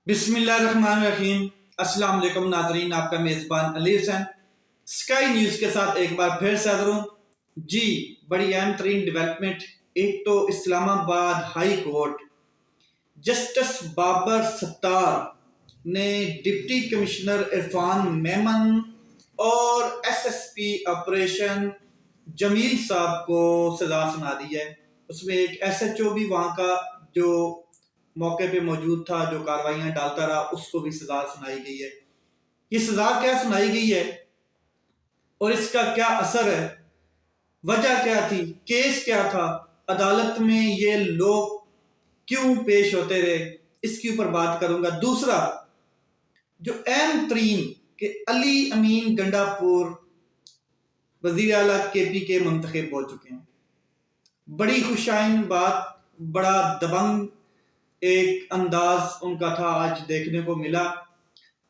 بسم اللہ الرحمن الرحیم۔ السلام علیکم ناظرین، آپ کا میزبان علی حسین اسکائی نیوز کے ساتھ ایک بار پھر سے حاضر ہوں۔ جی، بڑی اہم ترین ڈیولپمنٹ، ایک تو اسلام آباد ہائی کورٹ جسٹس بابر ستار نے ڈپٹی کمشنر عرفان میمن اور ایس ایس پی آپریشن جمیل صاحب کو سزا سنا دی ہے۔ اس میں ایک ایس ایچ او بھی وہاں کا جو موقع پہ موجود تھا، جو کارروائیاں ڈالتا رہا، اس کو بھی سزا سنائی گئی ہے۔ یہ سزا کیا سنائی گئی ہے اور اس کا کیا اثر ہے، وجہ کیا تھی، کیس کیا تھا، عدالت میں یہ لوگ کیوں پیش ہوتے رہے، اس کے اوپر بات کروں گا۔ دوسرا جو اہم ترین کہ علی امین گنڈا پور وزیر اعلیٰ کے پی کے منتخب ہو چکے ہیں۔ بڑی خوشائن بات، بڑا دبنگ ایک انداز ان کا تھا، آج دیکھنے کو ملا،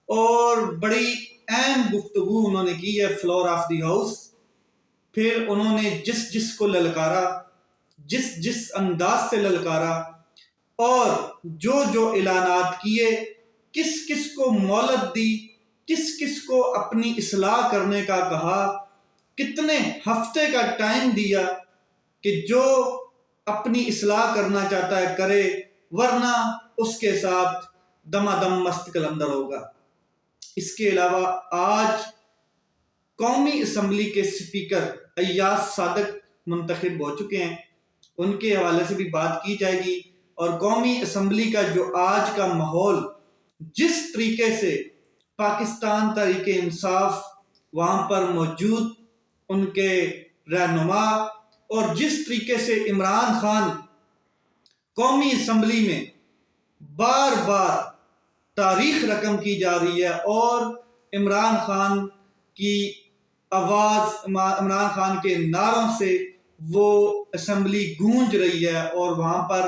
اور بڑی اہم گفتگو انہوں نے کی ہے فلور آف دی ہاؤس۔ پھر انہوں نے جس کو للکارا، جس انداز سے للکارا، اور جو اعلانات کیے، کس کو مہلت دی، کس کو اپنی اصلاح کرنے کا کہا، کتنے ہفتے کا ٹائم دیا کہ جو اپنی اصلاح کرنا چاہتا ہے کرے، ورنہ اس کے ساتھ دمادم مست کلندر ہوگا۔ اس کے علاوہ آج قومی اسمبلی کے سپیکر ایاز صادق منتخب ہو چکے ہیں، ان کے حوالے سے بھی بات کی جائے گی۔ اور قومی اسمبلی کا جو آج کا ماحول، جس طریقے سے پاکستان تحریک انصاف وہاں پر موجود ان کے رہنما، اور جس طریقے سے عمران خان قومی اسمبلی میں بار بار تاریخ رقم کی جا رہی ہے، اور عمران خان کی آواز، عمران خان کے نعروں سے وہ اسمبلی گونج رہی ہے، اور وہاں پر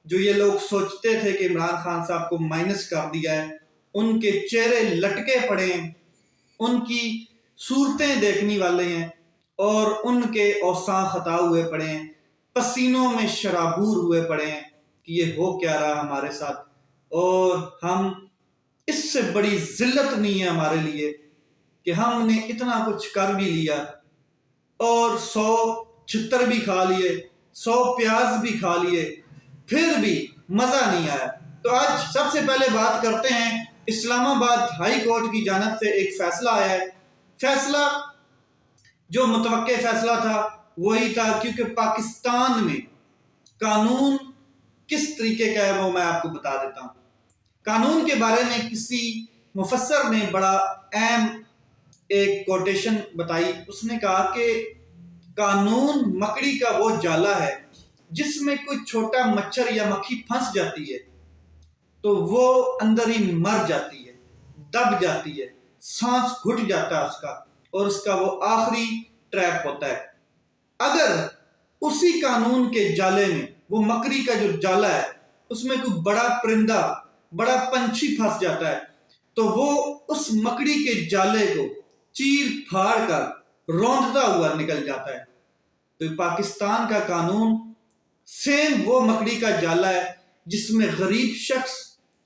جو یہ لوگ سوچتے تھے کہ عمران خان صاحب کو مائنس کر دیا ہے، ان کے چہرے لٹکے پڑے ہیں، ان کی صورتیں دیکھنے والے ہیں، اور ان کے اوساں خطا ہوئے پڑے ہیں، پسینوں میں شرابور ہوئے پڑے ہیں کہ یہ ہو کیا رہا ہمارے ساتھ۔ اور ہم اس سے بڑی ذلت نہیں ہے ہمارے لیے کہ ہم نے اتنا کچھ کر بھی لیا اور 100 چھتر بھی کھا لیے، 100 پیاز بھی کھا لیے، پھر بھی مزہ نہیں آیا۔ تو آج سب سے پہلے بات کرتے ہیں، اسلام آباد ہائی کورٹ کی جانب سے ایک فیصلہ آیا ہے۔ فیصلہ جو متوقع فیصلہ تھا وہی تھا، کیونکہ پاکستان میں قانون کس طریقے کا ہے وہ میں آپ کو بتا دیتا ہوں۔ قانون کے بارے میں کسی مفسر نے بڑا اہم ایک کوٹیشن بتائی، اس نے کہا کہ قانون مکڑی کا وہ جالا ہے جس میں کوئی چھوٹا مچھر یا مکھی پھنس جاتی ہے تو وہ اندر ہی مر جاتی ہے، دب جاتی ہے، سانس گھٹ جاتا ہے اس کا، اور اس کا وہ آخری ٹریپ ہوتا ہے۔ اگر اسی قانون کے جالے میں، وہ مکڑی کا جو جالا ہے، اس میں کوئی بڑا پرندہ، بڑا پنچھی پھنس جاتا ہے تو وہ اس مکڑی کے جالے کو چیر پھاڑ کر روندتا ہوا نکل جاتا ہے۔ تو پاکستان کا قانون سیم وہ مکڑی کا جالا ہے جس میں غریب شخص،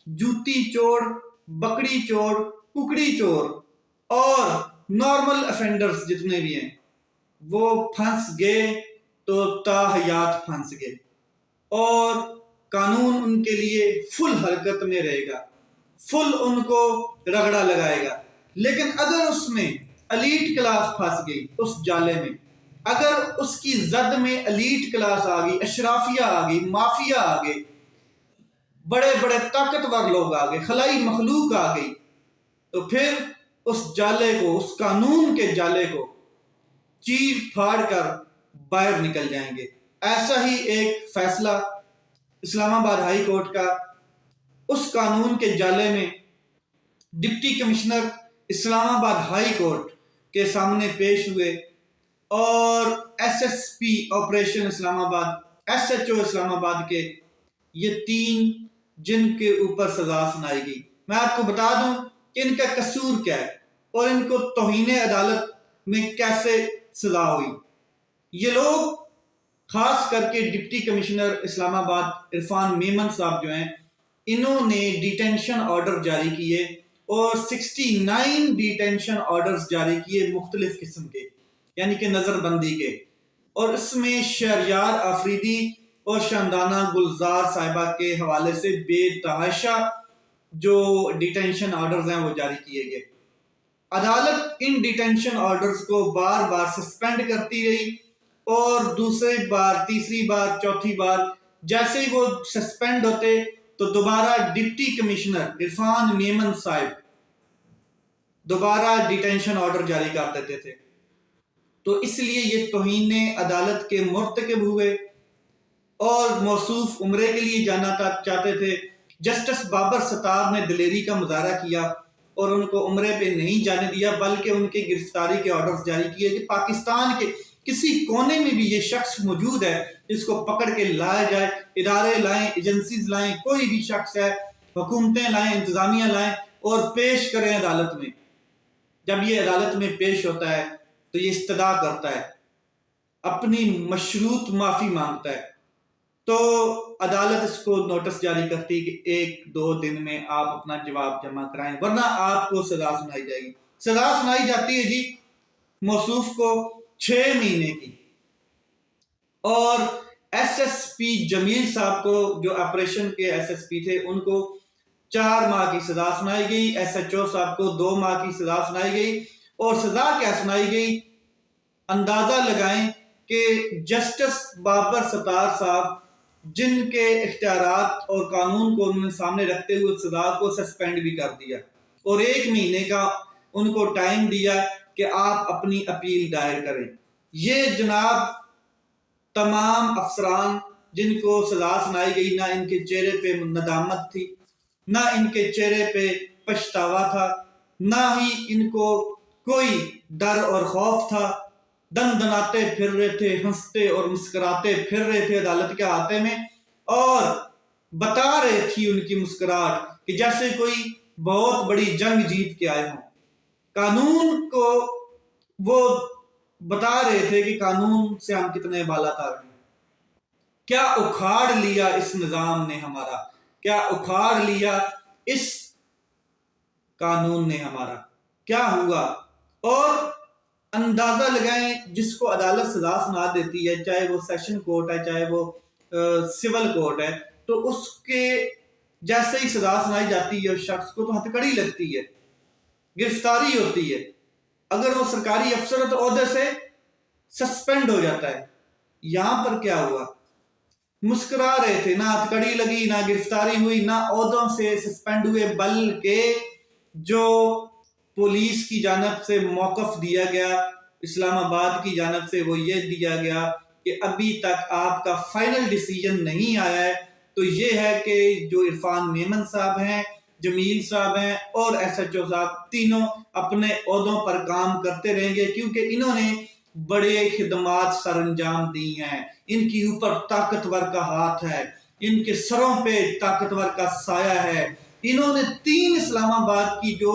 جوتی چور، بکڑی چور، ککڑی چور اور نارمل افینڈرز جتنے بھی ہیں وہ پھنس گئے تو تا حیات پھنس گئے، اور قانون ان کے لیے فل حرکت میں رہے گا، فل ان کو رگڑا لگائے گا۔ لیکن اگر اس میں ایلیٹ کلاس پھنس گئی، اس جالے میں، اگر اس کی زد میں ایلیٹ کلاس آ گئی، اشرافیہ آ گئی، مافیا آ گئی، بڑے بڑے طاقتور لوگ آ گئے، خلائی مخلوق آ گئی، تو پھر اس جالے کو، اس قانون کے جالے کو چیر پھاڑ کر باہر نکل جائیں گے۔ ایسا ہی ایک فیصلہ اسلام آباد ہائی کورٹ کا، اس قانون کے جالے میں ڈپٹی کمشنر اسلام آباد ہائی کورٹ کے سامنے پیش ہوئے، اور ایس ایس پی آپریشن اسلام آباد، ایس ایچ او اسلام آباد کے، یہ 3 جن کے اوپر سزا سنائی گئی۔ میں آپ کو بتا دوں کہ ان کا قصور کیا ہے اور ان کو توہین عدالت میں کیسے سزا ہوئی۔ یہ لوگ، خاص کر کے ڈپٹی کمشنر اسلام آباد عرفان میمن صاحب جو ہیں، انہوں نے ڈیٹینشن آرڈر جاری کیے اور 69 ڈیٹینشن آرڈرز جاری کیے مختلف قسم کے، یعنی کہ نظر بندی کے، اور اس میں شہریار آفریدی اور شاندانہ گلزار صاحبہ کے حوالے سے بے تحاشا جو ڈیٹینشن آرڈرز ہیں وہ جاری کیے گئے۔ عدالت ان ڈیٹینشن آرڈرز کو بار بار سسپینڈ کرتی رہی، اور دوسری بار، تیسری بار، چوتھی بار جیسے ہی وہ سسپینڈ ہوتے تو دوبارہ ڈپٹی کمشنر عرفان میمن صاحب دوبارہ ڈیٹینشن آرڈر جاری کر دیتے تھے۔ تو اس لیے یہ توہین عدالت کے مرتکب ہوئے اور موصوف عمرے کے لیے جانا چاہتے تھے۔ جسٹس بابر ستار نے دلیری کا مظاہرہ کیا اور ان کو عمرے پہ نہیں جانے دیا، بلکہ ان کی گرفتاری کے آرڈرز جاری کیے کہ پاکستان کے کسی کونے میں بھی یہ شخص موجود ہے، اس کو پکڑ کے لایا جائے، ادارے لائیں، ایجنسیز لائیں، کوئی بھی شخص ہے، حکومتیں لائیں، انتظامیہ لائیں اور پیش کریں عدالت میں۔ جب یہ عدالت میں پیش ہوتا ہے تو یہ استدعا کرتا ہے، اپنی مشروط معافی مانگتا ہے، تو عدالت اس کو نوٹس جاری کرتی کہ 1-2 دن میں آپ اپنا جواب جمع کرائیں، ورنہ آپ کو سزا سنائی جائے گی۔ سزا سنائی جاتی ہے جی موصوف کو 6 مہینے کی، اور ایس ایس پی جمیل صاحب کو، جو آپریشن کے ایس ایس پی تھے، ان کو 4 ماہ کی سزا سنائی گئی، ایس ایچ او صاحب کو 2 ماہ کی سزا سنائی گئی۔ اور سزا کیا سنائی گئی؟ اندازہ لگائیں کہ جسٹس بابر ستار صاحب جن کے اختیارات اور قانون کو انہوں نے سامنے رکھتے ہوئے سزا کو سسپینڈ بھی کر دیا، اور 1 مہینے کا ان کو ٹائم دیا کہ آپ اپنی اپیل دائر کریں۔ یہ جناب تمام افسران جن کو سزا سنائی گئی، نہ ان کے چہرے پہ ندامت تھی، نہ ان کے چہرے پہ پچھتاوا تھا، نہ ہی ان کو کوئی ڈر اور خوف تھا، دن دناتے پھر رہے تھے، ہنستے اور مسکراتے پھر رہے تھے عدالت کے احاطے میں، اور بتا رہے تھی ان کی مسکراہٹ کہ جیسے کوئی بہت بڑی جنگ جیت کے آئے ہوں۔ قانون کو وہ بتا رہے تھے کہ قانون سے ہم کتنے بالا تر ہیں۔ کیا اکھاڑ لیا اس نظام نے ہمارا، کیا اکھاڑ لیا اس قانون نے ہمارا، کیا ہوا؟ اور اندازہ لگائیں، جس کو عدالت سزا سنا دیتی ہے، چاہے وہ سیشن کورٹ ہے، چاہے وہ سول کورٹ ہے، تو اس کے جیسے ہی سزا سنائی جاتی ہے اس شخص کو تو ہتھکڑی لگتی ہے، گرفتاری ہوتی ہے۔ اگر وہ سرکاری افسر ہے تو عہدے سے سسپینڈ ہو جاتا ہے۔ یہاں پر کیا ہوا؟ مسکرا رہے تھے، نہ ہتھکڑی لگی، نہ گرفتاری ہوئی، نہ عہدوں سے سسپینڈ ہوئے، بلکہ جو پولیس کی جانب سے موقف دیا گیا، اسلام آباد کی جانب سے، وہ یہ دیا گیا کہ ابھی تک آپ کا فائنل ڈیسیجن نہیں آیا ہے، تو یہ ہے کہ جو عرفان میمن صاحب ہیں، جمیل صاحب ہیں اور ایس ایچ او صاحب، تینوں اپنے عہدوں پر کام کرتے رہیں گے، کیونکہ انہوں نے بڑے خدمات سر انجام دی ہیں، ان کی اوپر طاقتور کا ہاتھ ہے، ان کے سروں پہ طاقتور کا سایہ ہے۔ انہوں نے 3 اسلام آباد کی جو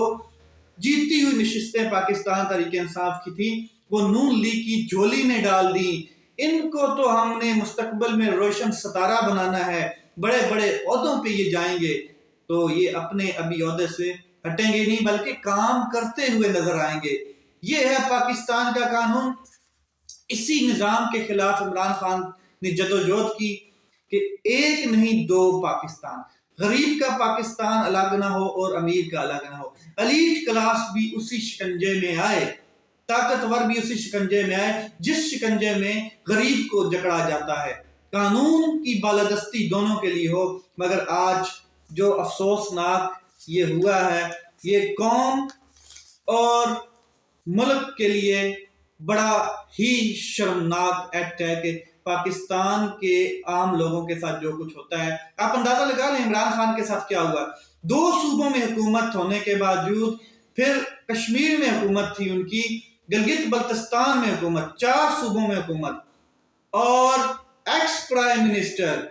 جیتی ہوئی نشستیں پاکستان تحریک انصاف کی تھی، وہ نون لیگ کی جھولی میں ڈال دی۔ ان کو تو ہم نے مستقبل میں روشن ستارہ بنانا ہے، بڑے بڑے عہدوں پہ یہ جائیں گے، تو یہ اپنے ابھی عہدے سے ہٹیں گے نہیں، بلکہ کام کرتے ہوئے نظر آئیں گے۔ یہ ہے پاکستان کا قانون۔ اسی نظام کے خلاف عمران خان نے جدوجہد کی کہ 1 نہیں 2 پاکستان، غریب کا پاکستان الگ نہ ہو اور امیر کا الگ نہ ہو، ایلیٹ کلاس بھی اسی شکنجے میں آئے، طاقتور بھی اسی شکنجے میں آئے جس شکنجے میں غریب کو جکڑا جاتا ہے۔ قانون کی بالادستی دونوں کے لیے ہو، مگر آج جو افسوسناک یہ ہوا ہے، یہ قوم اور ملک کے لیے بڑا ہی شرمناک ایکٹ ہے کہ پاکستان کے عام لوگوں کے ساتھ جو کچھ ہوتا ہے، آپ اندازہ لگا لیں عمران خان کے ساتھ کیا ہوا۔ 2 صوبوں میں حکومت ہونے کے باوجود، پھر کشمیر میں حکومت تھی ان کی، گلگت بلتستان میں حکومت، 4 صوبوں میں حکومت، اور ایکس پرائم منسٹر،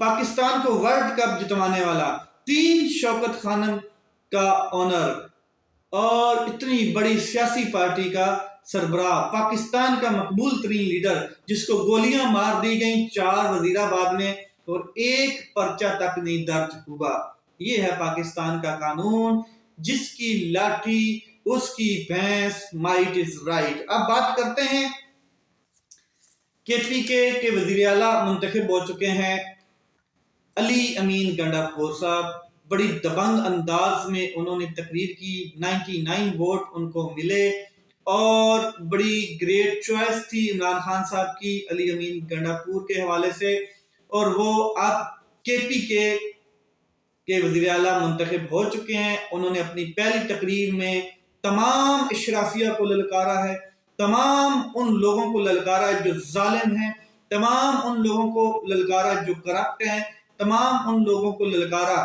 پاکستان کو ورلڈ کپ جتوانے والا، 3 شوکت خانم کا آنر، اور اتنی بڑی سیاسی پارٹی کا سربراہ، پاکستان کا مقبول ترین لیڈر، جس کو گولیاں مار دی گئیں 4 وزیر آباد میں، اور ایک پرچہ تک نہیں درج ہوا۔ یہ ہے پاکستان کا قانون، جس کی لاٹھی اس کی بھینس، مائٹ از رائٹ۔ اب بات کرتے ہیں کے پی کے وزیر اعلیٰ منتخب ہو چکے ہیں علی امین گنڈاپور صاحب۔ بڑی دبنگ انداز میں انہوں نے تقریر کی، 99 ووٹ ان کو ملے، اور بڑی گریٹ چوائس تھی عمران خان صاحب کی علی امین گنڈاپور کے حوالے سے، اور وہ اب کے پی کے وزیر اعلیٰ منتخب ہو چکے ہیں۔ انہوں نے اپنی پہلی تقریر میں تمام اشرافیہ کو للکارا ہے، تمام ان لوگوں کو للکارا ہے جو ظالم ہیں، تمام ان لوگوں کو للکارا جو کرپٹ ہیں، تمام ان لوگوں کو للکارا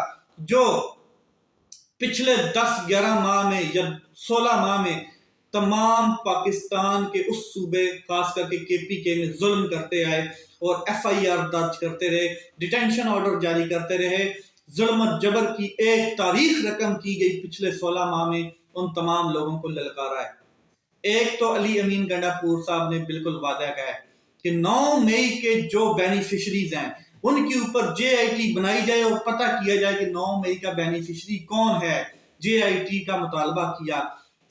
جو پچھلے 10-11 ماہ میں یا 16 ماہ میں تمام پاکستان کے اس صوبے خاص کر کے پی کے میں ظلم کرتے آئے اور ایف آئی آر درج کرتے رہے، ڈیٹینشن آرڈر جاری کرتے رہے، ظلم و جبر کی ایک تاریخ رقم کی گئی پچھلے 16 ماہ میں، ان تمام لوگوں کو للکارا ہے۔ ایک تو علی امین گنڈاپور صاحب نے بالکل واضح کہا ہے کہ 9 مئی کے جو بینیفیشریز ہیں ان کے اوپر جے آئی ٹی بنائی جائے اور پتہ کیا جائے کہ 9 مئی کا بینیفیشری کون ہے۔ جے آئی ٹی کا مطالبہ کیا،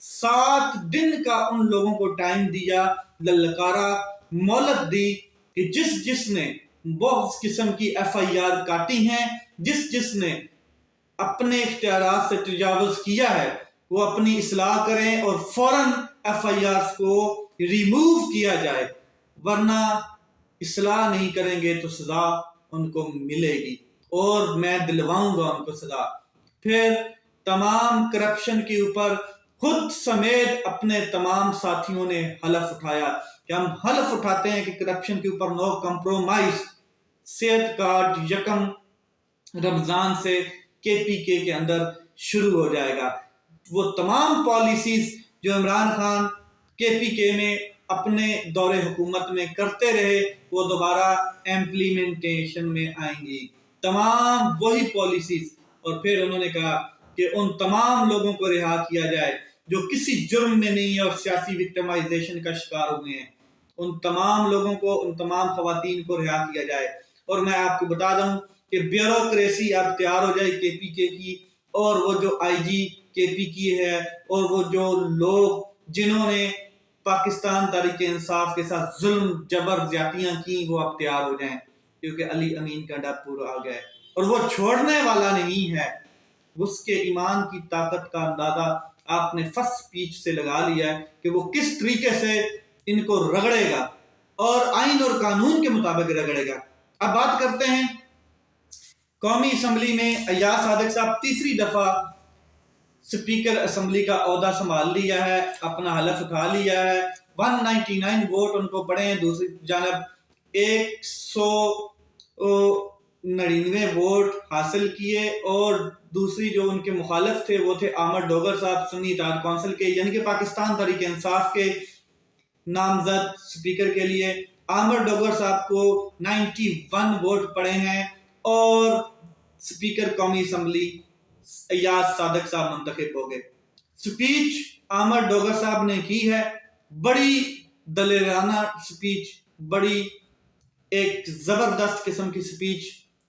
7 دن کا ان لوگوں کو ٹائم دیا، للکارا، مہلت دی کہ جس نے بہت قسم کی ایف آئی آر کاٹی ہیں، جس نے اپنے اختیارات سے تجاوز کیا ہے، وہ اپنی اصلاح کریں اور فوراً ایف آئی آر کو ریموو کیا جائے، ورنہ اصلاح نہیں کریں گے تو سزا ان کو ملے گی، اور میں دلواؤں گا ان کو سزا۔ پھر تمام کرپشن کے اوپر خود سمیت اپنے تمام ساتھیوں نے حلف اٹھایا کہ ہم حلف اٹھاتے ہیں کہ کرپشن کے اوپر نو کمپرومائز۔ صحت کارڈ 1 رمضان سے کے پی کے اندر شروع ہو جائے گا۔ وہ تمام پالیسیز جو عمران خان کے پی کے میں اپنے دور حکومت میں کرتے رہے، وہ دوبارہ امپلیمنٹیشن میں آئیں گی، تمام وہی پالیسیز۔ اور پھر انہوں نے کہا کہ ان تمام لوگوں کو رہا کیا جائے جو کسی جرم میں نہیں ہے اور سیاسی وکٹمائزیشن کا شکار ہوئے ہیں، ان تمام لوگوں کو، ان تمام خواتین کو رہا کیا جائے۔ اور میں آپ کو بتا دوں کہ بیوروکریسی اب تیار ہو جائے کے پی کے کی، اور وہ جو آئی جی کے پی کی ہے، اور وہ جو لوگ جنہوں نے پاکستان تحریک انصاف کے ساتھ ظلم، جبر، زیادتیاں کی، وہ اب تیار ہو جائیں، کیونکہ علی امین گنڈاپور آ گئے، اور وہ چھوڑنے والا نہیں ہے۔ اس کے ایمان کی طاقت کا اندازہ آپ نے فرسٹ سپیچ سے لگا لیا ہے کہ وہ کس طریقے سے ان کو رگڑے گا، اور آئین اور قانون کے مطابق رگڑے گا۔ اب بات کرتے ہیں قومی اسمبلی میں ایاز صادق صاحب تیسری دفعہ سپیکر اسمبلی کا عہدہ سنبھال لیا ہے، اپنا حلف اٹھا لیا ہے، 199 ووٹ ان کو پڑے ہیں، دوسری جانب 199 ووٹ حاصل کیے، اور دوسری جو ان کے مخالف تھے وہ تھے احمد ڈوگر صاحب سنی اتحاد کونسل کے، یعنی کہ پاکستان تحریک انصاف کے نامزد سپیکر کے لیے احمد ڈوگر صاحب کو 91 ووٹ پڑے ہیں، اور سپیکر قومی اسمبلی ایاز صادق صاحب منتخب ہو گئے۔ سپیچ احمد ڈوگر صاحب نے کی ہے، بڑی دلیرانہ سپیچ، بڑی ایک زبردست قسم کی سپیچ،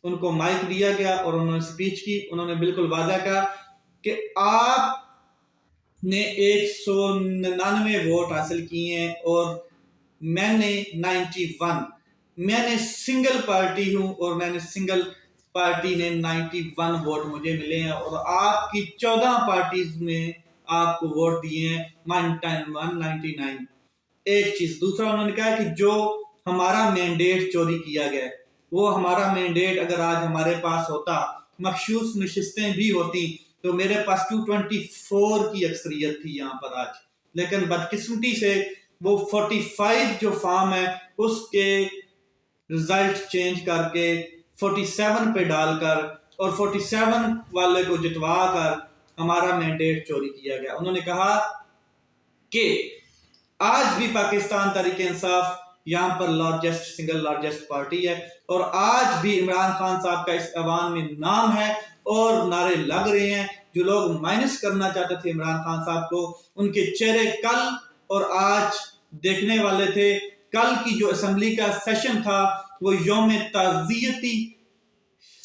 ان کو مائک دیا گیا اور انہوں نے سپیچ کی۔ انہوں نے بالکل واضح کہا کہ آپ نے 199 ووٹ حاصل کیے ہیں اور میں نے 91، میں نے سنگل پارٹی ہوں اور میں نے سنگل پارٹی نے 91 ووٹ مجھے ملے ہیں، اور آپ کی 14 پارٹیز میں آپ کو ووٹ دیے ہیں 199۔ ایک چیز دوسرا انہوں نے کہا کہ جو ہمارا مینڈیٹ چوری کیا گیا ہے، وہ ہمارا مینڈیٹ اگر آج ہمارے پاس ہوتا، مخصوص نشستیں بھی ہوتی، تو میرے پاس 224 کی اکثریت تھی یہاں پر آج، لیکن بدقسمتی سے وہ 45 جو فارم ہے اس کے رزلٹ چینج کر کے 47 پہ ڈال کر اور 47 والے کو جتوا کر ہمارا مینڈیٹ چوری کیا گیا۔ انہوں نے کہا کہ آج بھی پاکستان تحریک انصاف یہاں پر سنگل لارجسٹ پارٹی ہے، اور آج بھی عمران خان صاحب کا اس ایوان میں نام ہے، اور نعرے لگ رہے ہیں۔ جو لوگ مائنس کرنا چاہتے تھے عمران خان صاحب کو، ان کے چہرے کل اور آج دیکھنے والے تھے۔ کل کی جو اسمبلی کا سیشن تھا وہ یوم تعزیتی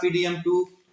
PDM2